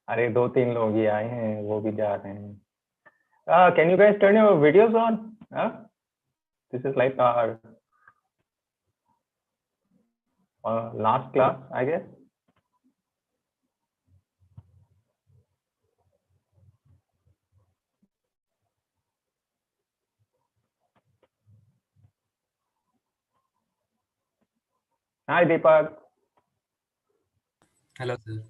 अरे 2-3 लोग ही आए हैं, वो भी जा रहे हैं. Can you guys turn your videos on? This is like our last class, I guess. Hi, Deepak. Hello, sir.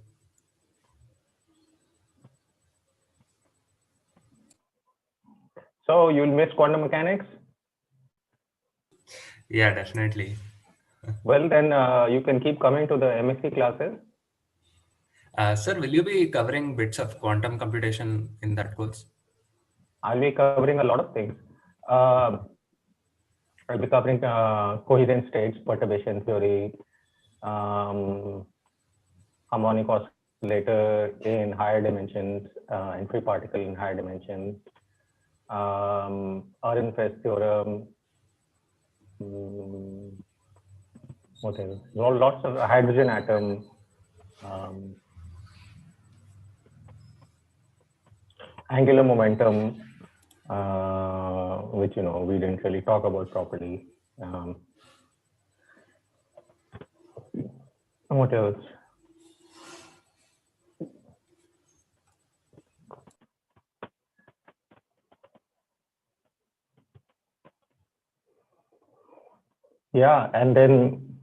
So you'll miss quantum mechanics? Yeah, definitely. Well, then you can keep coming to the MSc classes. Sir, will you be covering bits of quantum computation in that course? I'll be covering a lot of things. I'll be covering coherent states, perturbation theory, harmonic oscillator in higher dimensions, and free particle in higher dimensions, Ehrenfest theorem, what else? Lots of hydrogen atom, angular momentum, which we didn't really talk about properly. What else? Yeah, and then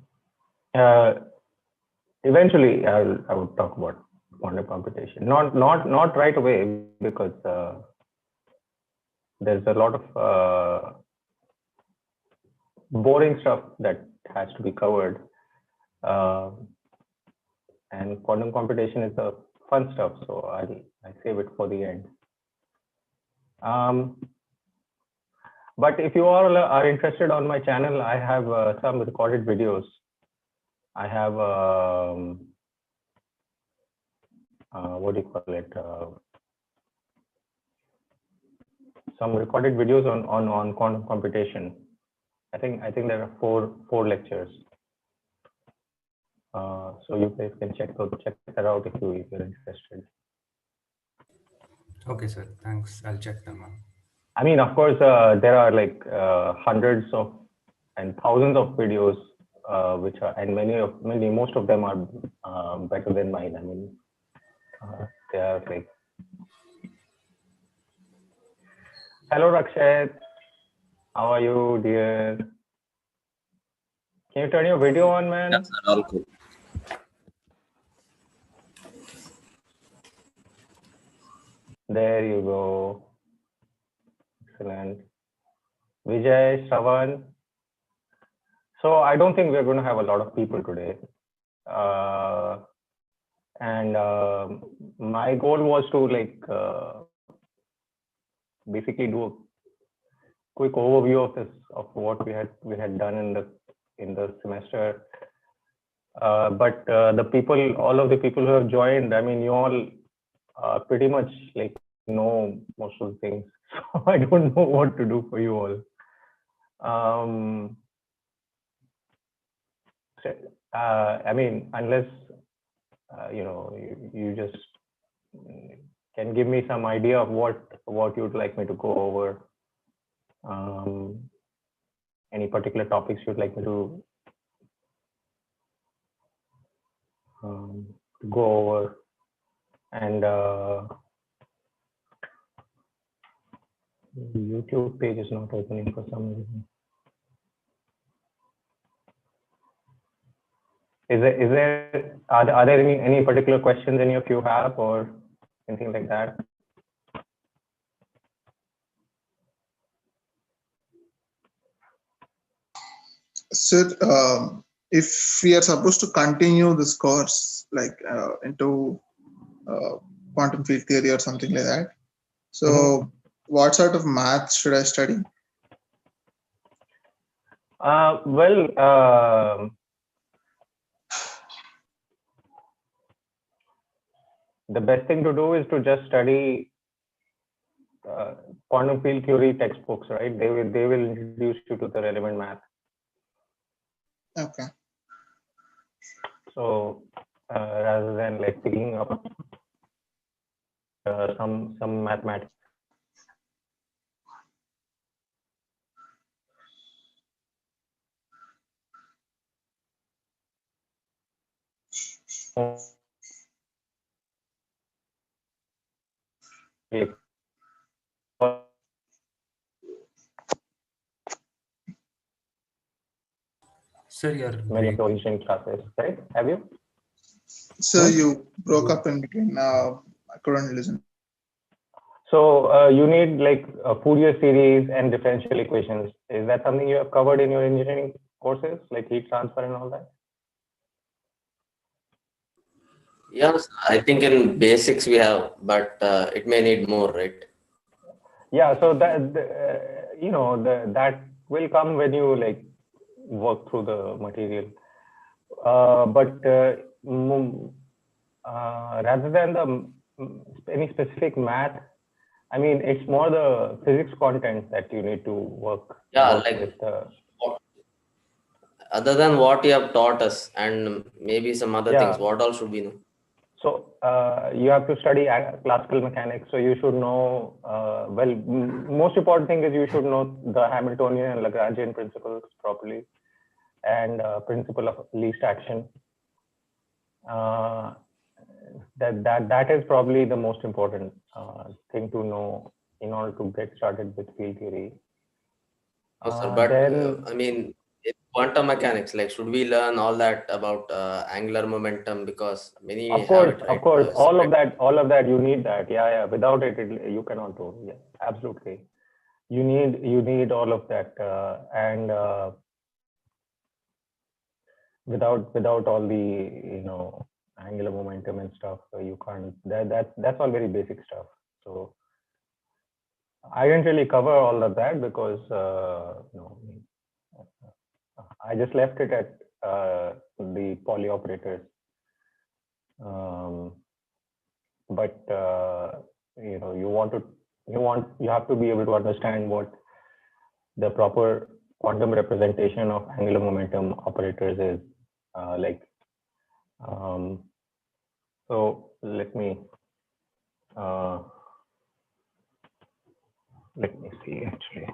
eventually I would talk about quantum computation. Not right away, because there's a lot of boring stuff that has to be covered, and quantum computation is the fun stuff. So I save it for the end. But if you all are interested on my channel, I have some recorded videos. I have what do you call it? Some recorded videos on quantum computation. I think there are four lectures. So you guys can check that out if you're interested. Okay, sir. Thanks. I'll check them out. I mean, of course, there are like hundreds of and thousands of videos, which are, and most of them are better than mine. I mean, they are like. Hello, Rakshat. How are you, dear? Can you turn your video on, man? Yes, sir, all good. There you go. Excellent. Vijay, Shravan. So I don't think we're going to have a lot of people today. And my goal was to basically do a quick overview of what we had done in the semester. But all of the people who have joined, I mean, you all pretty much like know most of the things. So I don't know what to do for you all. I mean, unless you just can give me some idea of what you'd like me to go over. Any particular topics you'd like me to go over, and the YouTube page is not opening for some reason. Are there any particular questions any of you have, or anything like that? Sir, if we are supposed to continue this course like into quantum field theory or something like that, so what sort of maths should I study? Well, the best thing to do is to just study quantum field theory textbooks, right? They will introduce you to the relevant math. Okay. So rather than like picking up some mathematics. Sir, you're Many of the breaking. engineering classes, right? Have you? So you broke up in between. I couldn't listen. So you need like a Fourier series and differential equations. Is that something you have covered in your engineering courses, like heat transfer and all that? Yes, I think in basics we have, but it may need more, right? Yeah. So that that will come when you like work through the material. But rather than any specific math, I mean, it's more the physics content that you need to work Yeah, work like with. other than what you have taught us and maybe some other things, Yeah. what all should we know? So you have to study classical mechanics. So you should know. Well, most important thing is you should know the Hamiltonian and Lagrangian principles properly, and principle of least action. That is probably the most important thing to know in order to get started with field theory. No, sir, but Then, I mean, in quantum mechanics, like, should we learn all that about angular momentum because many of have it, course, right? all Separate. of that, you need that. Yeah, yeah. Without it, you cannot do. Yeah, absolutely. You need all of that, and without all the angular momentum and stuff, you can't. That's all very basic stuff. So I didn't really cover all of that because I just left it at the poly operators. But you have to be able to understand what the proper quantum representation of angular momentum operators is like. So let me see actually.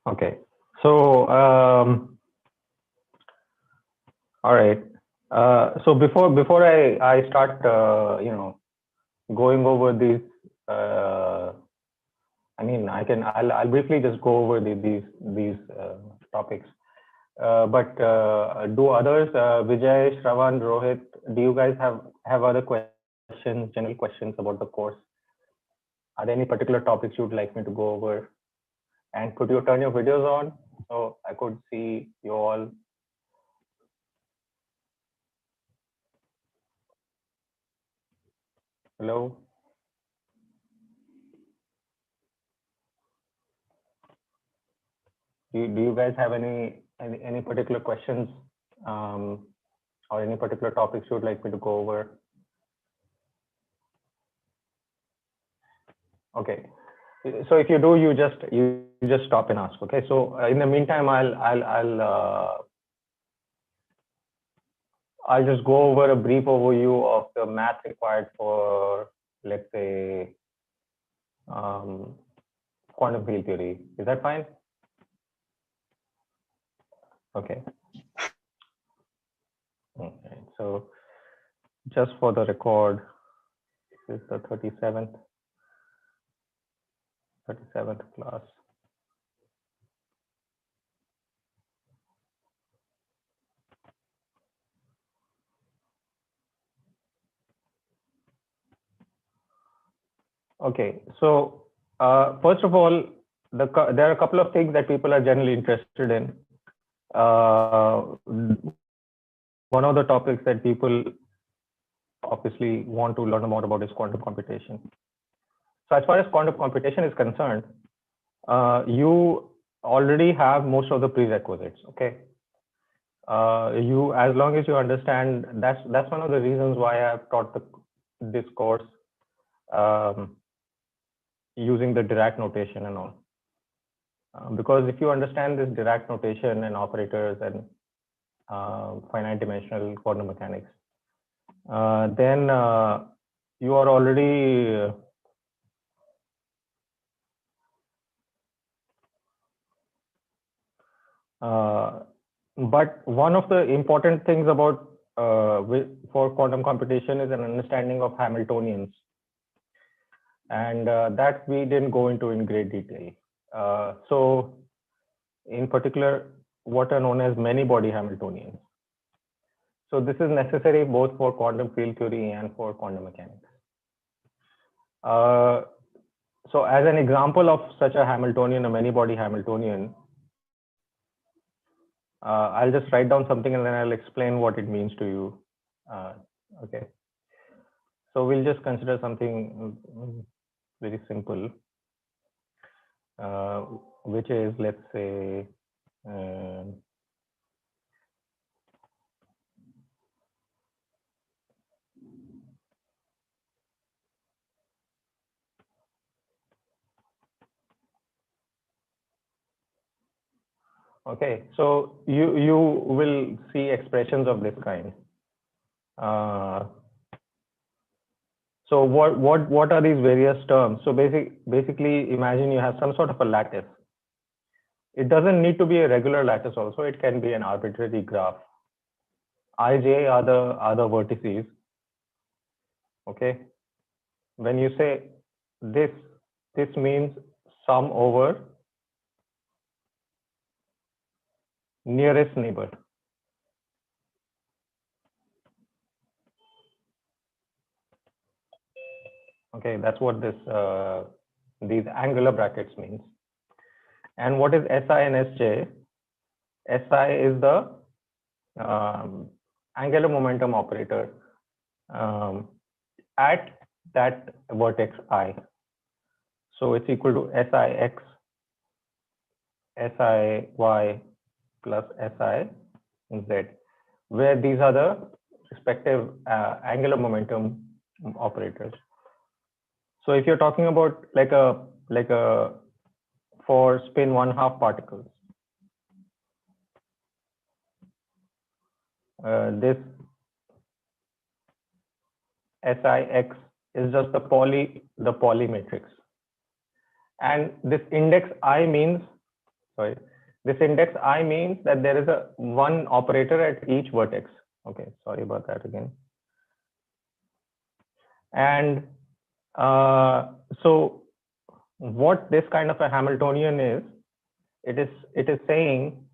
Okay, so all right. So before I start, going over these, I mean, I'll briefly just go over these topics. But do others, Vijay, Shravan, Rohit, do you guys have other questions, general questions about the course? Are there any particular topics you'd like me to go over? And could you turn your videos on so I could see you all? Hello? Do you guys have any particular questions or any particular topics you'd like me to go over? Okay. So if you do, you just stop and ask. Okay. So in the meantime, I'll just go over a brief overview of the math required for, let's say, quantum field theory. Is that fine? Okay. Okay. So just for the record, this is the 37th class. Okay, so first of all, there are a couple of things that people are generally interested in. one of the topics that people obviously want to learn more about is quantum computation. So as far as quantum computation is concerned, you already have most of the prerequisites. Okay, you, as long as you understand, that's one of the reasons why I've taught this course using the Dirac notation and all. Because if you understand this Dirac notation and operators and finite dimensional quantum mechanics, then you are already but one of the important things about for quantum computation is an understanding of Hamiltonians, and that we didn't go into in great detail. So in particular, what are known as many-body Hamiltonians. So this is necessary both for quantum field theory and for quantum mechanics. So as an example of such a Hamiltonian, a many-body Hamiltonian, I'll just write down something and then I'll explain what it means to you. Okay. So we'll just consider something very simple, which is, let's say, okay, so you will see expressions of this kind. So what are these various terms? So basically, imagine you have some sort of a lattice. It doesn't need to be a regular lattice. Also, it can be an arbitrary graph. Ij are the vertices. Okay. When you say this means sum over nearest neighbor. Okay, that's what these angular brackets means. And what is SI and SJ? SI is the angular momentum operator at that vertex I. So it's equal to SIX, SIY plus SIZ, where these are the respective angular momentum operators. So if you're talking about like a for spin 1/2 particles, this SIX is just the Pauli matrix, and this index I means that there is a one operator at each vertex. Okay, sorry about that again. And so what this kind of a Hamiltonian is, it is saying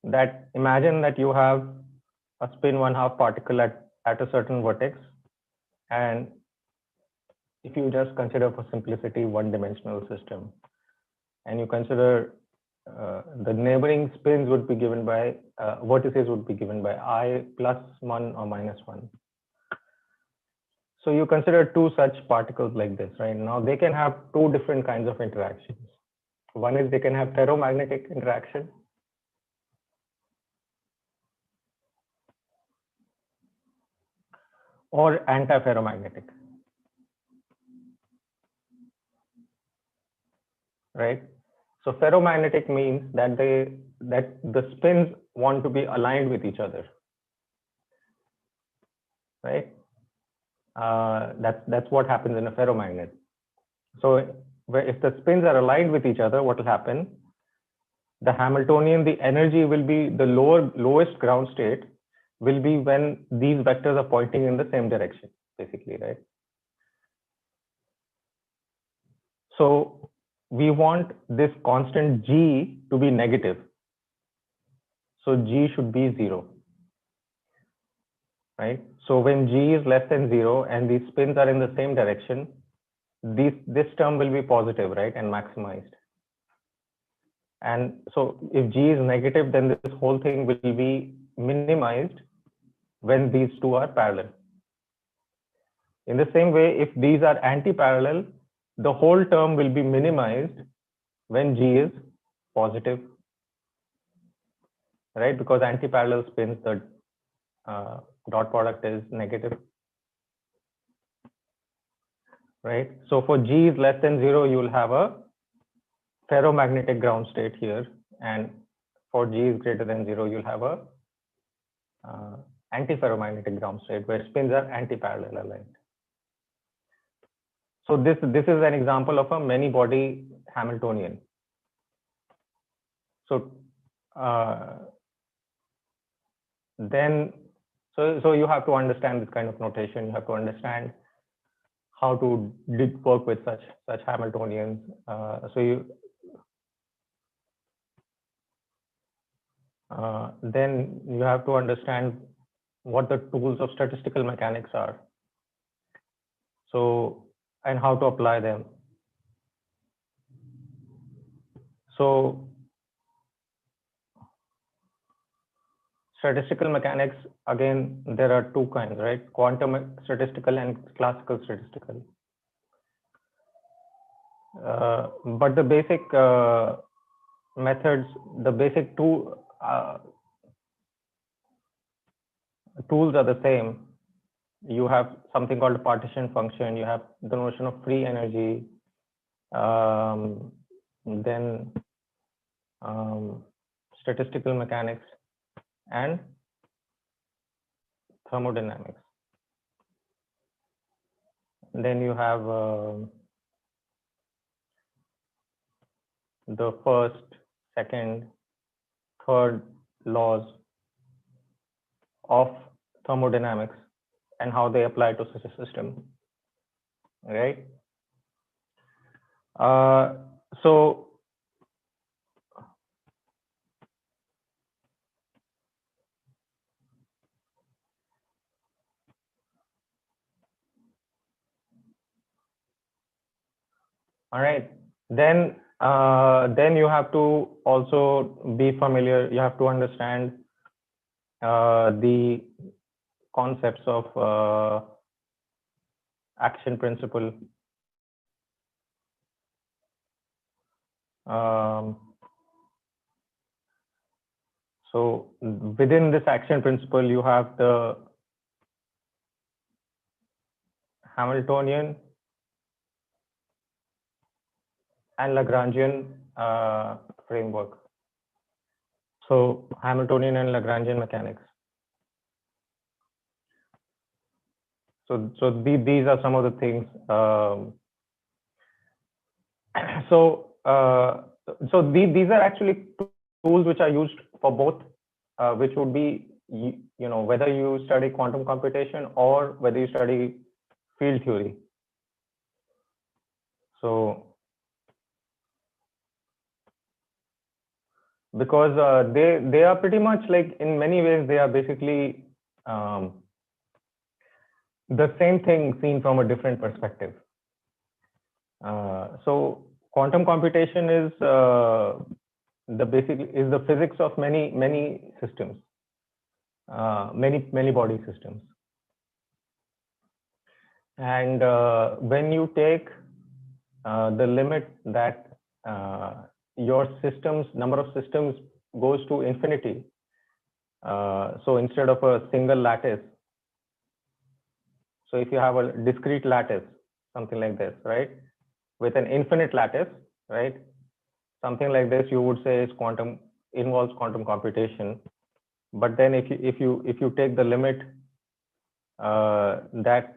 that imagine that you have a spin 1/2 particle at a certain vertex, and if you just consider for simplicity one-dimensional system, and you consider the neighboring spins would be given by vertices would be given by I +1 or -1. So you consider two such particles like this, right? Now they can have two different kinds of interactions. One is they can have ferromagnetic interaction, or antiferromagnetic, right? So ferromagnetic means that the spins want to be aligned with each other, right? That's what happens in a ferromagnet. So if the spins are aligned with each other, what will happen? The Hamiltonian, the energy will be the lowest ground state will be when these vectors are pointing in the same direction, basically, right? So we want this constant G to be negative. So G should be 0, right? So when G is less than 0 and these spins are in the same direction, this term will be positive, right, and maximized. And so if G is negative, then this whole thing will be minimized when these two are parallel. In the same way, if these are anti-parallel, the whole term will be minimized when G is positive, right? Because anti-parallel spins, the dot product is negative, right? So for G is less than 0, you will have a ferromagnetic ground state here, and for G is greater than 0, you'll have a antiferromagnetic ground state where spins are anti-parallel aligned. So this is an example of a many-body Hamiltonian. So so you have to understand this kind of notation. You have to understand how to work with such Hamiltonians. Then you have to understand what the tools of statistical mechanics are. So, and how to apply them. So statistical mechanics, again, there are two kinds, right? Quantum statistical and classical statistical. But the basic methods, the basic tools are the same. You have something called a partition function. You have the notion of free energy. Then statistical mechanics and thermodynamics. Then you have the first, second, third laws of thermodynamics and how they apply to such a system, right? So all right, then you have to also be familiar, you have to understand the concepts of action principle. So within this action principle, you have the Hamiltonian and Lagrangian framework. So Hamiltonian and Lagrangian mechanics. So these are some of the things. So these are actually tools which are used for both, which would be, whether you study quantum computation or whether you study field theory. So because they are pretty much like, in many ways, they are basically the same thing seen from a different perspective. So quantum computation is the physics of many systems, many body systems. And when you take the limit that your number of systems goes to infinity, so instead of a single lattice, so if you have a discrete lattice, something like this, right, with an infinite lattice, right, something like this, you would say is involves quantum computation. But then if you take the limit that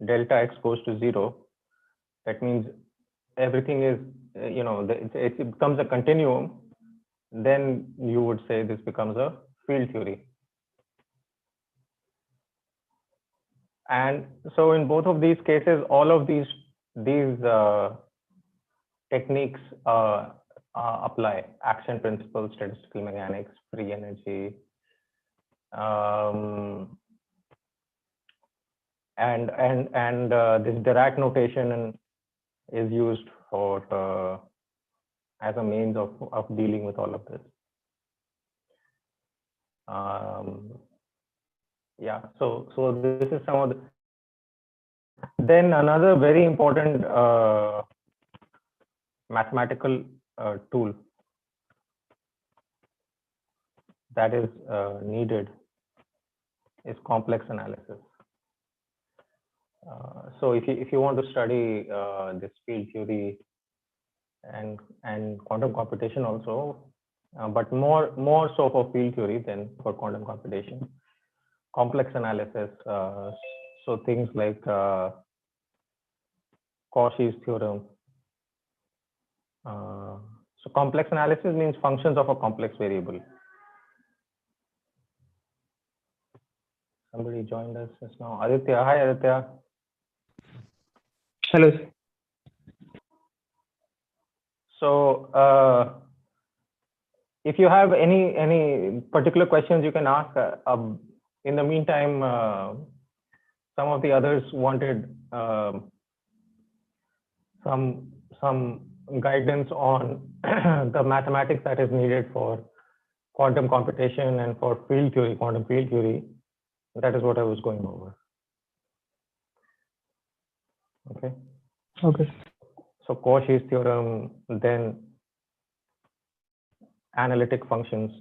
delta x goes to 0, that means everything is, it becomes a continuum, then you would say this becomes a field theory. And so in both of these cases, all of these techniques apply: action principles, statistical mechanics, free energy, and this Dirac notation is used for as a means of dealing with all of this. Yeah. So this is some of the. Then another very important mathematical tool that is needed is complex analysis. So if you want to study this field theory and quantum computation also, but more so for field theory than for quantum computation, complex analysis. So things like Cauchy's theorem. So complex analysis means functions of a complex variable. Somebody joined us just now. Aditya, hi Aditya. Hello. So if you have any particular questions, you can ask. In the meantime, some of the others wanted some guidance on the mathematics that is needed for quantum computation and for field theory, quantum field theory. That is what I was going over. Okay. Okay. So Cauchy's theorem, then analytic functions.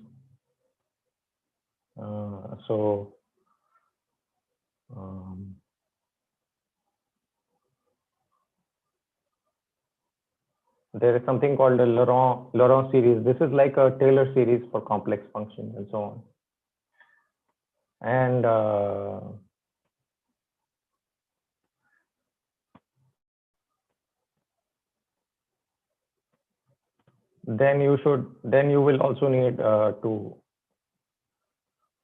There is something called the Laurent series. This is like a Taylor series for complex functions and so on. And then you will also need to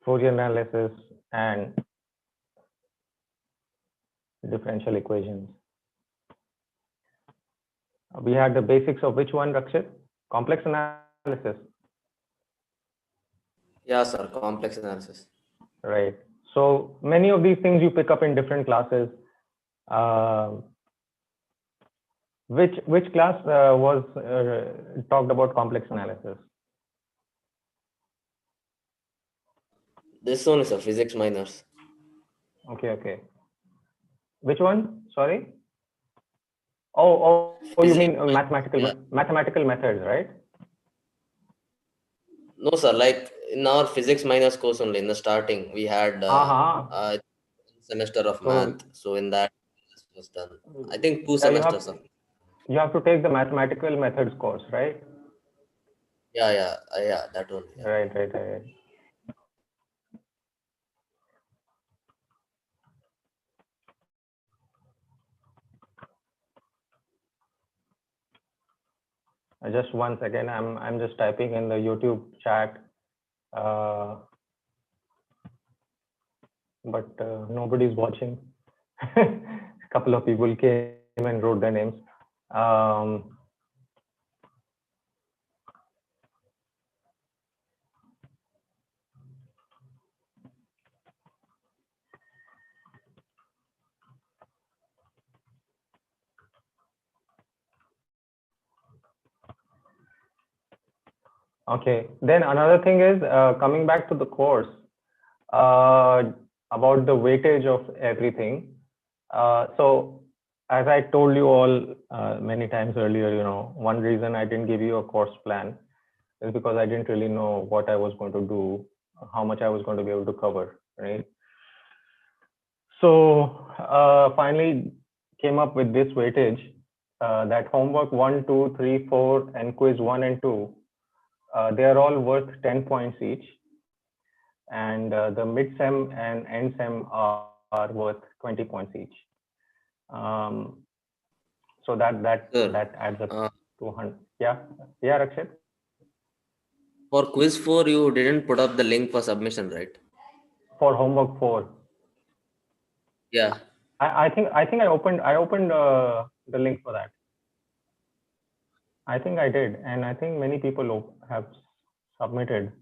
Fourier analysis and differential equations. We had the basics of which one, Rakshit? Complex analysis. Yeah, sir. Complex analysis. Right. So many of these things you pick up in different classes. Which class was talked about complex analysis? This one is a physics minors. Okay. Which one? Sorry. Oh, you mean mathematical methods, right? No, sir. Like in our physics minors course only in the starting, we had semester of math. So in that was done. I think 2 semesters. You have to take the mathematical methods course, right? Yeah, that one. Yeah. Right. Just one second. I'm just typing in the YouTube chat, but nobody's watching. A couple of people came and wrote their names. Okay. Then another thing is coming back to the course about the weightage of everything. So as I told you all many times earlier, one reason I didn't give you a course plan is because I didn't really know what I was going to do, how much I was going to be able to cover, right? So finally came up with this weightage that homework 1, 2, 3, 4 and quiz 1 and 2. They are all worth 10 points each, and the mid-sem and end-sem are worth 20 points each. So that adds up to 100. Yeah, Rakshit. For quiz 4, you didn't put up the link for submission, right? For homework 4. Yeah. I think I opened the link for that. I think I did, and I think many people have submitted.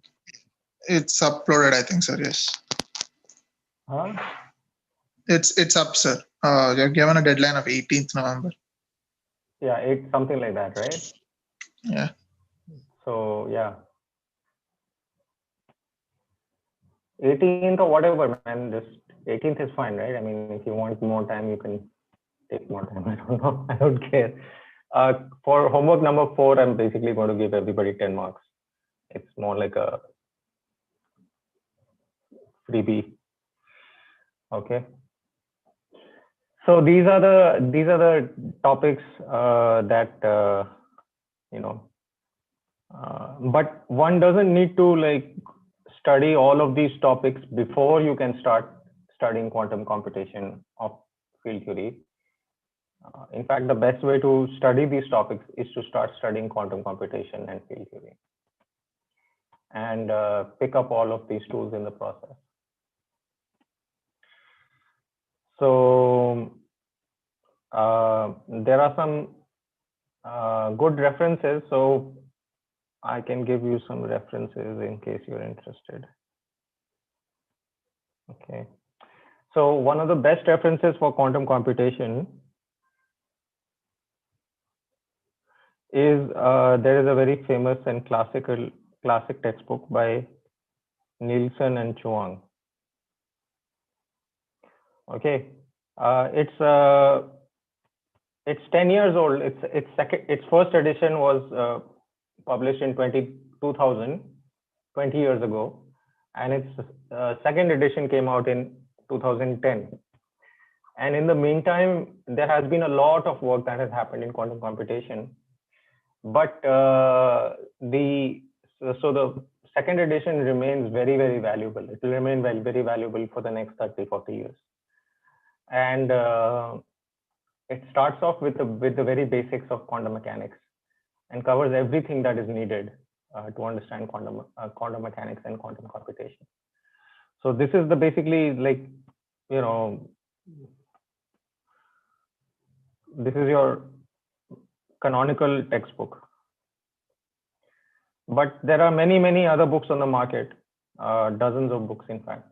It's uploaded, I think, sir. Yes. Huh? It's up, sir. You're given a deadline of 18th November. Yeah, it's something like that, right? Yeah. So yeah. 18th or whatever, man. Just 18th is fine, right? I mean, if you want more time, you can take more time. I don't know. I don't care. For homework number 4, I'm basically going to give everybody 10 marks. It's more like a freebie. Okay. So these are the topics that you know. But one doesn't need to like study all of these topics before you can start studying quantum computation of field theory. In fact, the best way to study these topics is to start studying quantum computation and field theory, and pick up all of these tools in the process. So there are some good references. So I can give you some references in case you're interested. Okay. So one of the best references for quantum computation is there is a very famous and classic textbook by Nielsen and Chuang. Okay, it's 10 years old. Its first edition was published in 2000, 20 years ago, and its second edition came out in 2010. And in the meantime, there has been a lot of work that has happened in quantum computation. But the second edition remains very, very valuable. It will remain very valuable for the next 30, 40 years. And it starts off with the very basics of quantum mechanics and covers everything that is needed to understand quantum mechanics and quantum computation. So this is the basically like, you know, this is your canonical textbook. But there are many other books on the market, dozens of books in fact,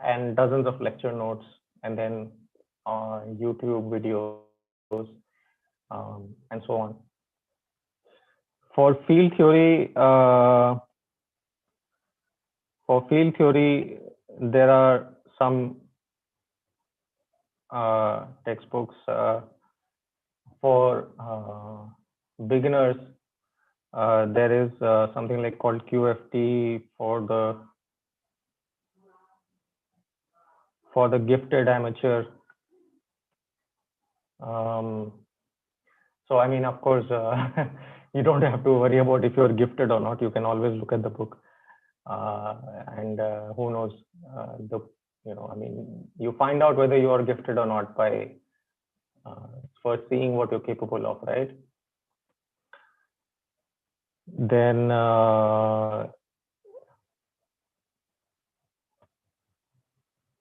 and dozens of lecture notes, and then YouTube videos, and so on. For field theory, there are some textbooks for beginners. There is something like called QFT for the gifted amateur. So I mean, of course, you don't have to worry about if you're gifted or not. You can always look at the book, and who knows, I mean, you find out whether you are gifted or not by first seeing what you're capable of, right? Then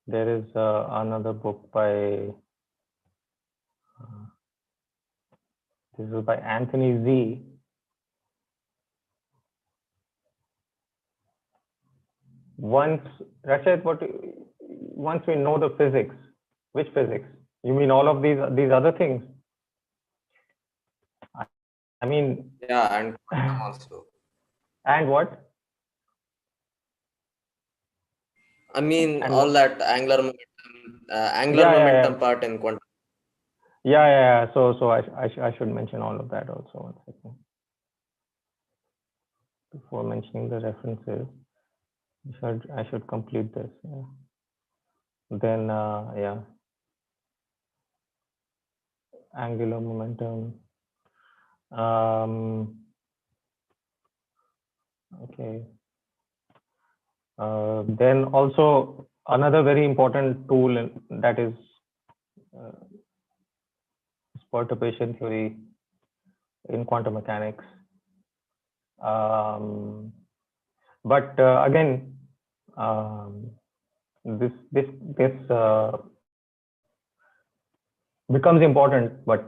there is another book by this is by Anthony Z. Once we know the physics, which physics? You mean all of these other things? I mean, yeah, and quantum also. And what? I mean, and all that angular momentum part in quantum. Yeah. So I should mention all of that also. 1 second. Before mentioning the references, I should complete this. Yeah. Then yeah, angular momentum. Okay. Then also another very important tool that is perturbation theory in quantum mechanics. But again, this becomes important, but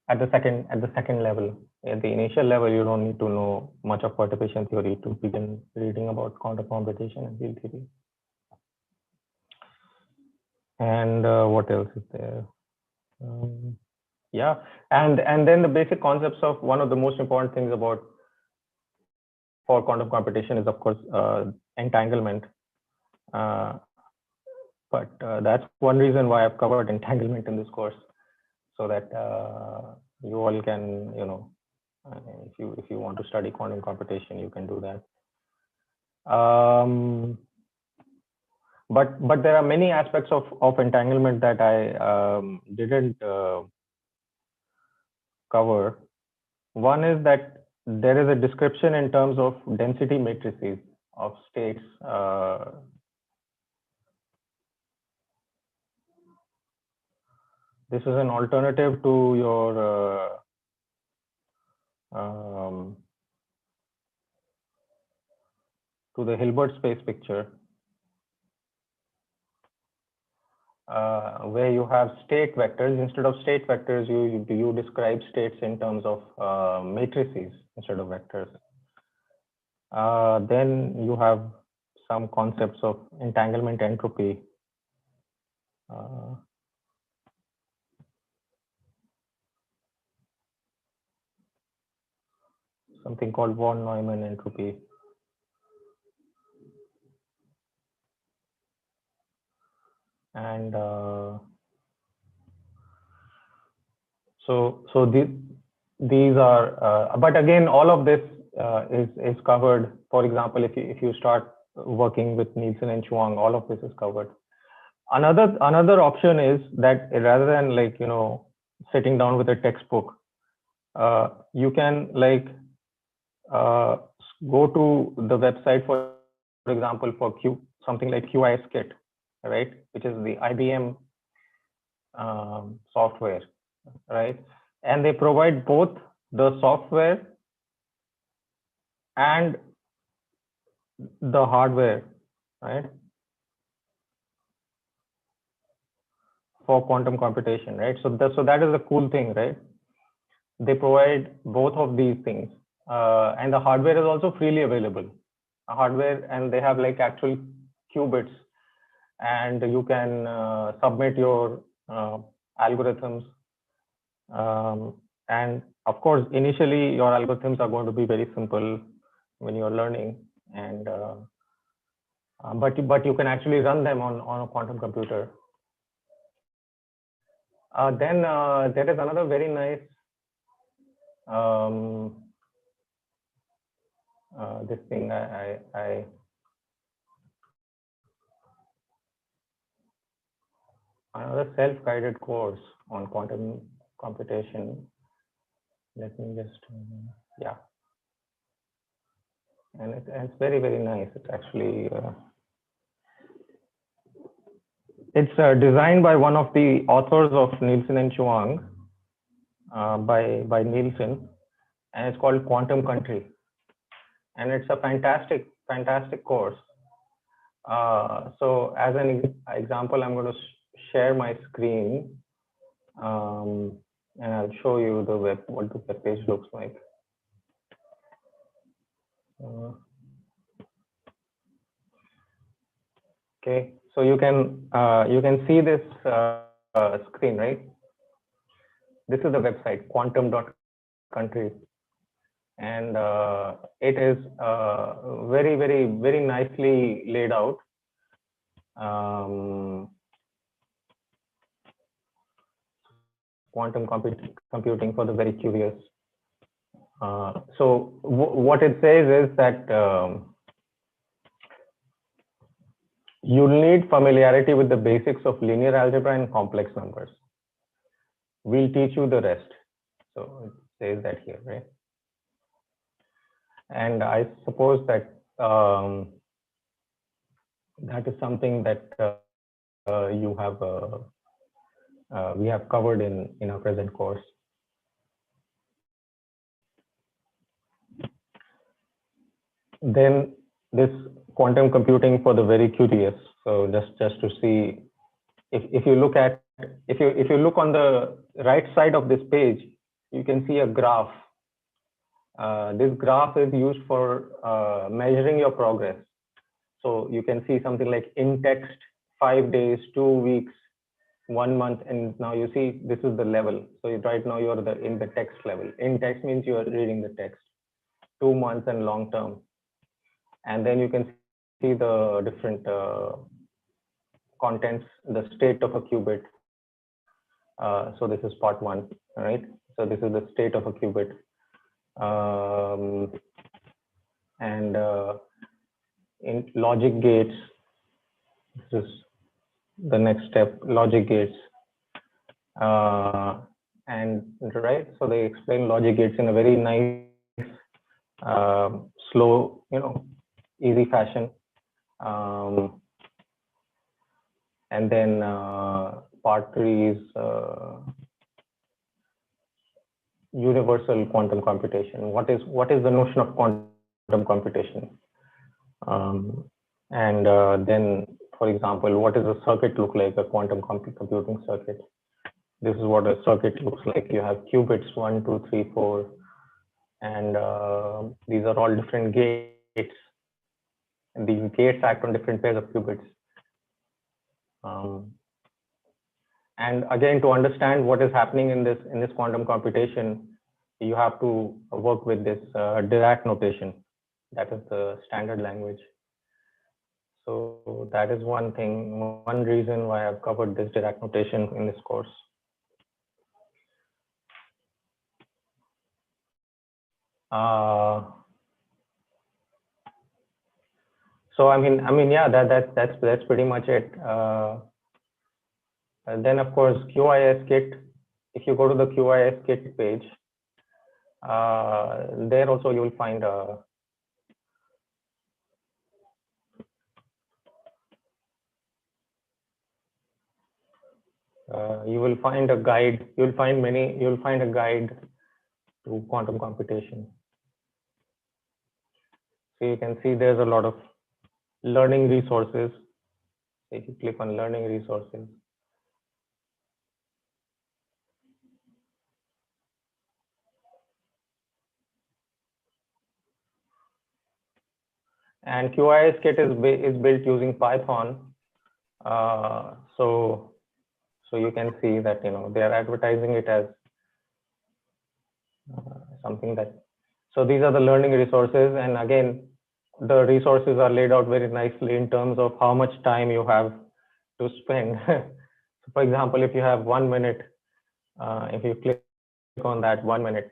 at the second level. At the initial level, you don't need to know much of perturbation theory to begin reading about quantum computation and field theory. And what else is there? Yeah, and then the basic concepts of one of the most important things for quantum computation is, of course, entanglement. But that's one reason why I've covered entanglement in this course, so that you all can, if you want to study quantum computation, you can do that. But there are many aspects of entanglement that I didn't cover. One is that there is a description in terms of density matrices of states. This is an alternative to your to the Hilbert space picture, where you have state vectors. Instead of state vectors, you describe states in terms of matrices instead of vectors. Then you have some concepts of entanglement entropy. Something called von Neumann entropy. And these are, but again, all of this is covered. For example, if you start working with Nielsen and Chuang, all of this is covered. Another option is that rather than sitting down with a textbook, you can go to the website, for example, for something like QISKit, right, which is the IBM software, right? And they provide both the software and the hardware, right, for quantum computation, right? So that is a cool thing, right? They provide both of these things, and the hardware is also freely available. Hardware, and they have actual qubits, and you can submit your algorithms. And of course, initially your algorithms are going to be very simple when you're learning, and but you can actually run them on a quantum computer. Then there is another very nice this thing another self-guided course on quantum computation. Let me just yeah, and it's very, very nice. It's actually it's designed by one of the authors of Nielsen and Chuang, by Nielsen, and it's called Quantum Country, and it's a fantastic course. So as an example, I'm going to share my screen, and I'll show you what the web page looks like. Okay, so you can see this screen, right? This is the website, quantum.country, and it is very, very, very nicely laid out. Quantum computing for the very curious. So what it says is that you'll need familiarity with the basics of linear algebra and complex numbers. We'll teach you the rest. So it says that here, right? And I suppose that that is something that you have we have covered in our present course. Then this quantum computing for the very curious. So just to see, if you look on the right side of this page, you can see a graph. This graph is used for measuring your progress. So you can see something like in text, 5 days, 2 weeks, 1 month, and now you see this is the level. So right now you're in the text level. In text means you are reading the text. 2 months and long term. And then you can see the different contents, the state of a qubit. So this is part 1, right? So this is the state of a qubit. And in logic gates, this is the next step, logic gates. And right, so they explain logic gates in a very nice, slow, easy fashion. And then part 3 is universal quantum computation. What is the notion of quantum computation? And then, for example, what does a circuit look like, a quantum computing circuit? This is what a circuit looks like. You have qubits 1, 2, 3, 4, and these are all different gates. And these gates act on different pairs of qubits. And again, to understand what is happening in this quantum computation, you have to work with this Dirac notation. That is the standard language. So that is one thing, one reason why I've covered this Dirac notation in this course. So I mean, yeah, that's pretty much it. And then of course QIS kit. If you go to the QIS kit page, there also you will find you will find a guide. You'll find a guide to quantum computation. So you can see there's a lot of learning resources. If you click on learning resources, and QIS kit is built using Python. So you can see that they are advertising it as something that. So these are the learning resources, and again, the resources are laid out very nicely in terms of how much time you have to spend. So for example, if you have 1 minute, if you click on that 1 minute,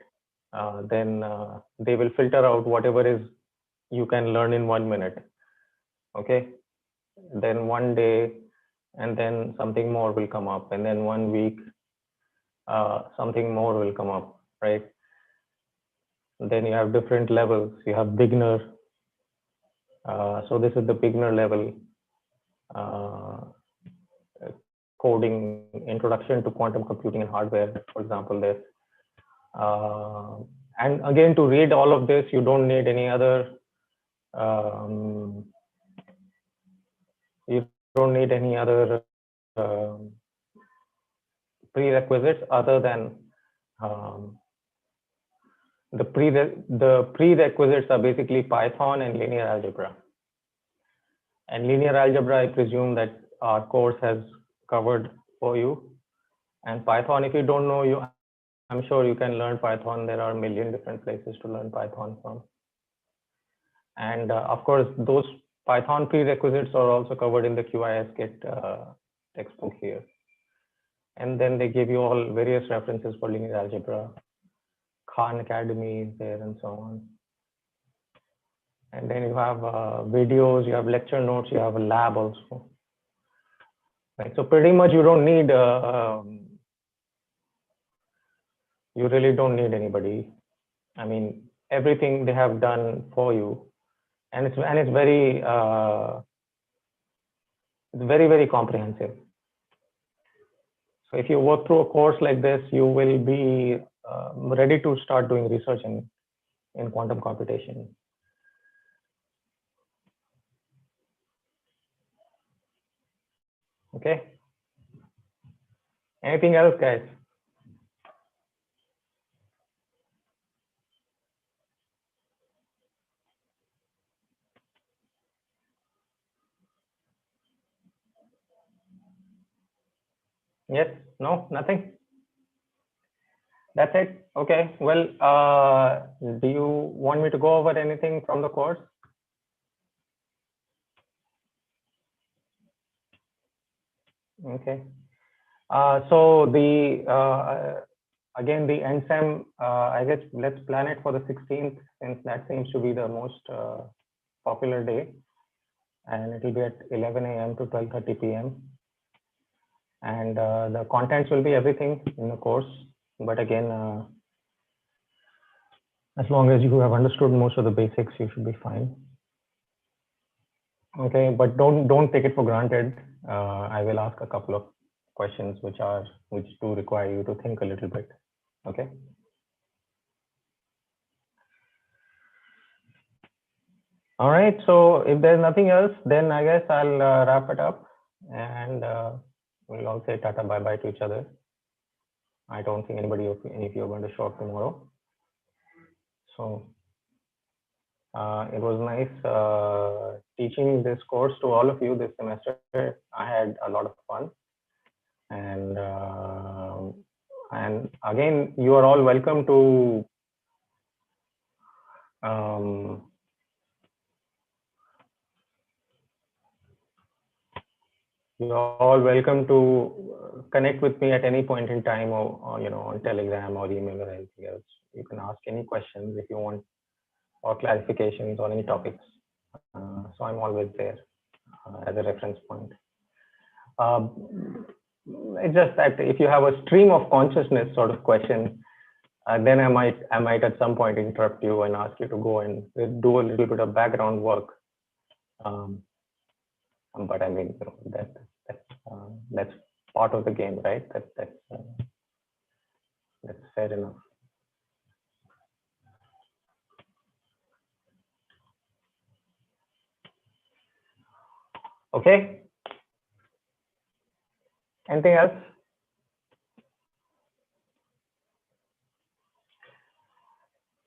then they will filter out whatever is you can learn in 1 minute. Okay, then 1 day, and then something more will come up, and then 1 week, something more will come up, right? Then you have different levels. You have beginner. So this is the beginner level. Coding, introduction to quantum computing and hardware, for example, there. And again, to read all of this, you don't need any other. You don't need any other prerequisites other than the prerequisites are basically Python and linear algebra. And linear algebra, I presume that our course has covered for you. And Python, if you don't know, I'm sure you can learn Python. There are a million different places to learn Python from. And of course, those Python prerequisites are also covered in the QIS kit textbook here. And then they give you all various references for linear algebra. Khan Academy is there, and so on. And then you have videos, you have lecture notes, you have a lab also. Right. So pretty much you don't need, you really don't need anybody. I mean, everything they have done for you, and it's very, very comprehensive. So if you work through a course like this, you will be ready to start doing research in quantum computation. Okay. Anything else, guys? Yes, no, nothing. That's it. Okay. Well, do you want me to go over anything from the course? Okay. So the again the Endsem, I guess let's plan it for the 16th, since that seems to be the most popular day, and it will be at 11 a.m. to 12:30 p.m. And the contents will be everything in the course, but again, as long as you have understood most of the basics, you should be fine. Okay, but don't take it for granted. I will ask a couple of questions which do require you to think a little bit. Okay. All right. So if there's nothing else, then I guess I'll wrap it up, and we'll all say tata bye bye to each other. I don't think any of you are going to show up tomorrow. So it was nice teaching this course to all of you this semester. I had a lot of fun, and again, you are all welcome to connect with me at any point in time, or you know, on Telegram or email or anything else. You can ask any questions if you want, or clarifications on any topics. So I'm always there as a reference point. It's just that if you have a stream of consciousness sort of question, then I might at some point interrupt you and ask you to go and do a little bit of background work. But I mean, you know, that's part of the game, right? That's fair enough. Okay. Anything else?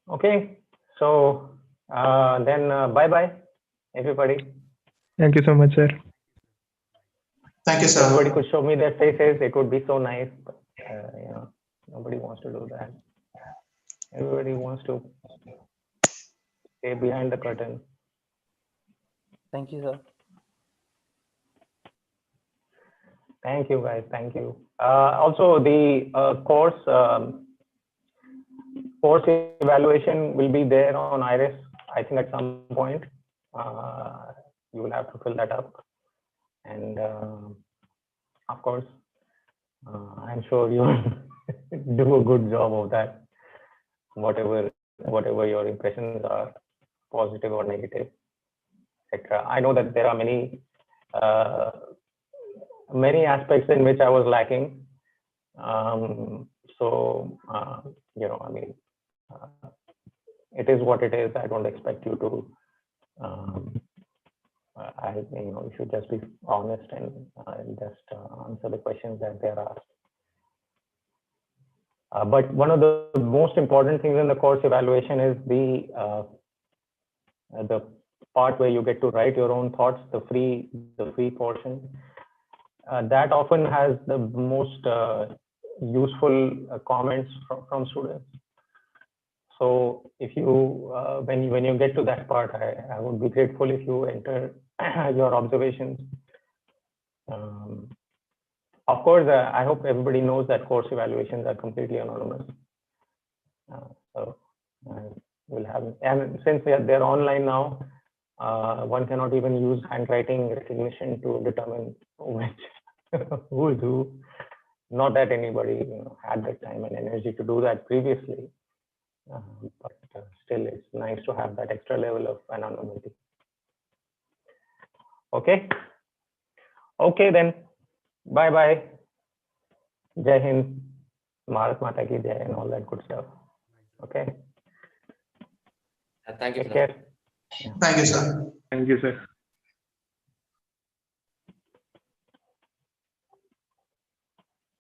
Okay. So then bye bye, everybody. Thank you so much, sir. Thank you, sir. Everybody could show me their faces. It would be so nice. But, you know, nobody wants to do that. Everybody wants to stay behind the curtain. Thank you, sir. Thank you, guys. Thank you. Also, the course evaluation will be there on Iris, I think, at some point. You will have to fill that up. And of course, I'm sure you do a good job of that, whatever your impressions are, positive or negative, etc. I know that there are many aspects in which I was lacking. So you know, I mean, it is what it is. I don't expect you to. You know, you should just be honest and just answer the questions that they're asked. But one of the most important things in the course evaluation is the part where you get to write your own thoughts, the free portion. That often has the most useful comments from students. So if you when you get to that part, I would be grateful if you enter your observations. Of course, I hope everybody knows that course evaluations are completely anonymous. So we'll have, and since they're online now, one cannot even use handwriting recognition to determine who is who. Not that anybody had the time and energy to do that previously, but still it's nice to have that extra level of anonymity. Okay. Okay then. Bye bye. Jai Hind, Bharat Mata ki Jai, and all that good stuff. Okay. Thank you. Take care. Thank you, sir. Thank you, sir.